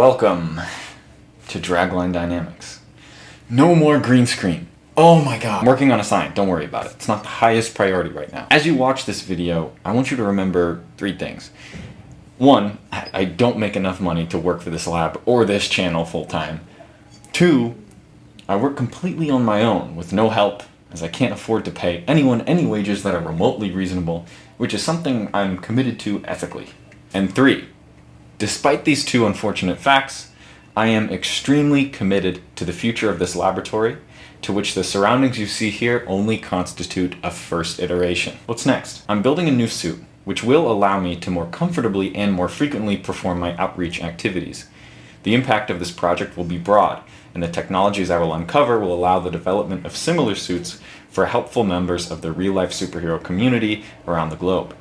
Welcome to Dragline Dynamics. No more green screen. Oh my god. I'm working on a sign, don't worry about it. It's not the highest priority right now. As you watch this video, I want you to remember 3 things. 1, I don't make enough money to work for this lab or this channel full time. 2, I work completely on my own with no help, as I can't afford to pay anyone any wages that are remotely reasonable, which is something I'm committed to ethically. And 3, despite these 2 unfortunate facts, I am extremely committed to the future of this laboratory, to which the surroundings you see here only constitute a first iteration. What's next? I'm building a new suit, which will allow me to more comfortably and more frequently perform my outreach activities. The impact of this project will be broad, and the technologies I will uncover will allow the development of similar suits for helpful members of the real-life superhero community around the globe.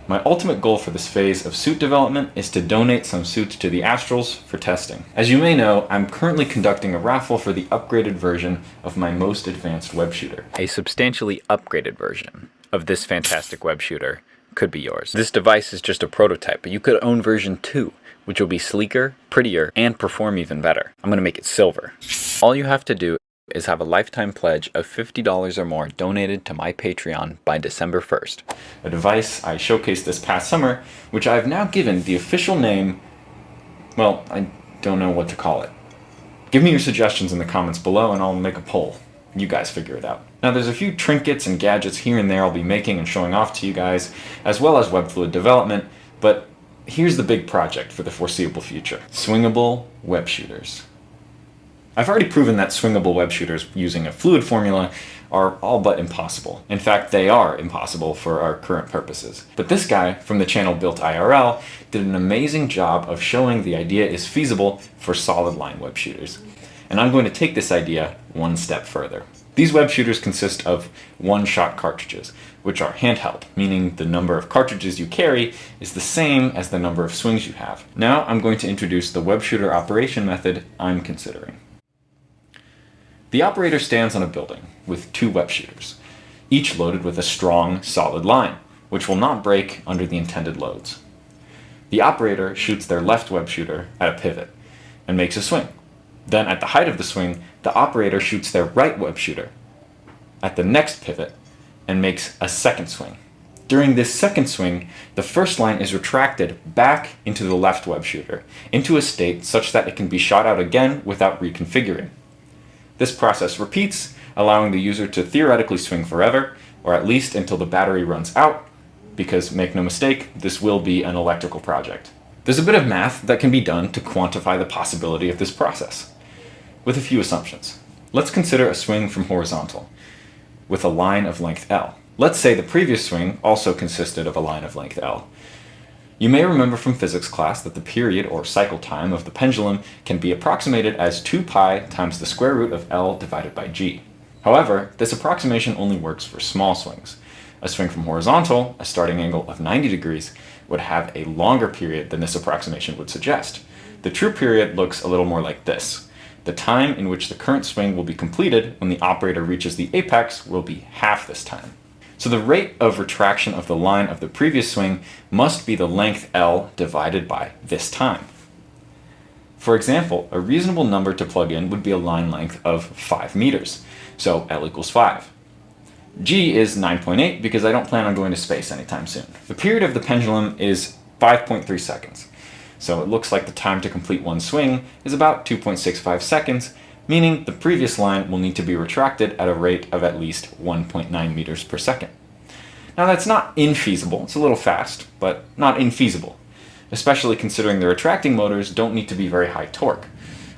My ultimate goal for this phase of suit development is to donate some suits to the Astrals for testing. As you may know, I'm currently conducting a raffle for the upgraded version of my most advanced web shooter. A substantially upgraded version of this fantastic web shooter could be yours. This device is just a prototype, but you could own version 2, which will be sleeker, prettier, and perform even better. I'm going to make it silver. All you have to do is have a lifetime pledge of $50 or more donated to my Patreon by December 1st. A device I showcased this past summer, which I've now given the official name, well, I don't know what to call it. Give me your suggestions in the comments below and I'll make a poll. You guys figure it out. Now there's a few trinkets and gadgets here and there I'll be making and showing off to you guys, as well as web fluid development, but here's the big project for the foreseeable future. Swingable web shooters. I've already proven that swingable web shooters using a fluid formula are all but impossible. In fact, they are impossible for our current purposes. But this guy from the channel Built IRL did an amazing job of showing the idea is feasible for solid line web shooters. And I'm going to take this idea one step further. These web shooters consist of one-shot cartridges, which are handheld, meaning the number of cartridges you carry is the same as the number of swings you have. Now I'm going to introduce the web shooter operation method I'm considering. The operator stands on a building with 2 web shooters, each loaded with a strong, solid line, which will not break under the intended loads. The operator shoots their left web shooter at a pivot and makes a swing. Then at the height of the swing, the operator shoots their right web shooter at the next pivot and makes a second swing. During this second swing, the first line is retracted back into the left web shooter, into a state such that it can be shot out again without reconfiguring. This process repeats, allowing the user to theoretically swing forever, or at least until the battery runs out, because make no mistake, this will be an electrical project. There's a bit of math that can be done to quantify the possibility of this process, with a few assumptions. Let's consider a swing from horizontal, with a line of length L. Let's say the previous swing also consisted of a line of length L. You may remember from physics class that the period or cycle time of the pendulum can be approximated as 2 pi times the square root of L divided by g. However, this approximation only works for small swings. A swing from horizontal, a starting angle of 90 degrees, would have a longer period than this approximation would suggest. The true period looks a little more like this. The time in which the current swing will be completed when the operator reaches the apex will be half this time. So the rate of retraction of the line of the previous swing must be the length L divided by this time. For example, a reasonable number to plug in would be a line length of 5 meters, so L equals 5. G is 9.8 because I don't plan on going to space anytime soon. The period of the pendulum is 5.3 seconds, so it looks like the time to complete one swing is about 2.65 seconds, meaning the previous line will need to be retracted at a rate of at least 1.9 meters per second. Now that's not infeasible, it's a little fast, but not infeasible, especially considering the retracting motors don't need to be very high torque.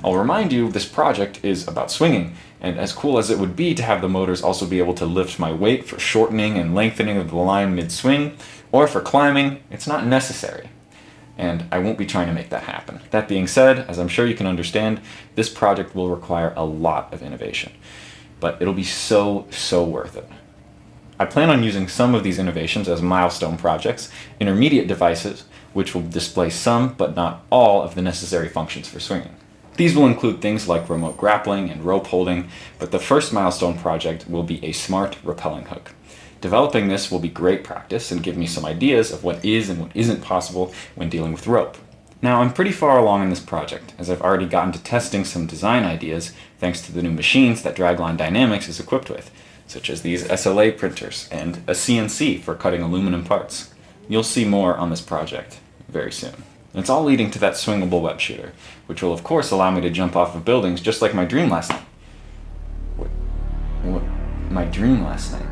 I'll remind you, this project is about swinging, and as cool as it would be to have the motors also be able to lift my weight for shortening and lengthening of the line mid-swing, or for climbing, it's not necessary. And I won't be trying to make that happen. That being said, as I'm sure you can understand, this project will require a lot of innovation, but it'll be so worth it. I plan on using some of these innovations as milestone projects, intermediate devices, which will display some but not all of the necessary functions for swinging. These will include things like remote grappling and rope holding, but the first milestone project will be a smart rappelling hook. Developing this will be great practice and give me some ideas of what is and what isn't possible when dealing with rope. Now, I'm pretty far along in this project, as I've already gotten to testing some design ideas thanks to the new machines that Dragline Dynamics is equipped with, such as these SLA printers and a CNC for cutting aluminum parts. You'll see more on this project very soon. And it's all leading to that swingable web shooter, which will of course allow me to jump off of buildings just like my dream last night. What? My dream last night?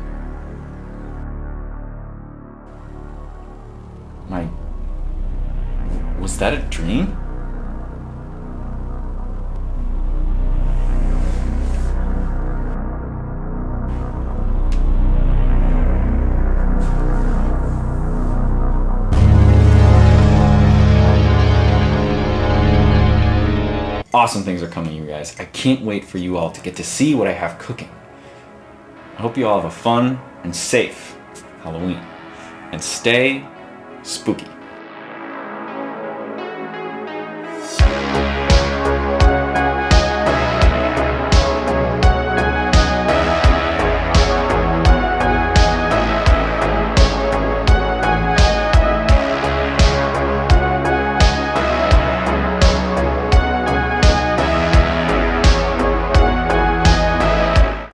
Was that a dream? Awesome things are coming, you guys. I can't wait for you all to get to see what I have cooking. I hope you all have a fun and safe Halloween. And stay spooky.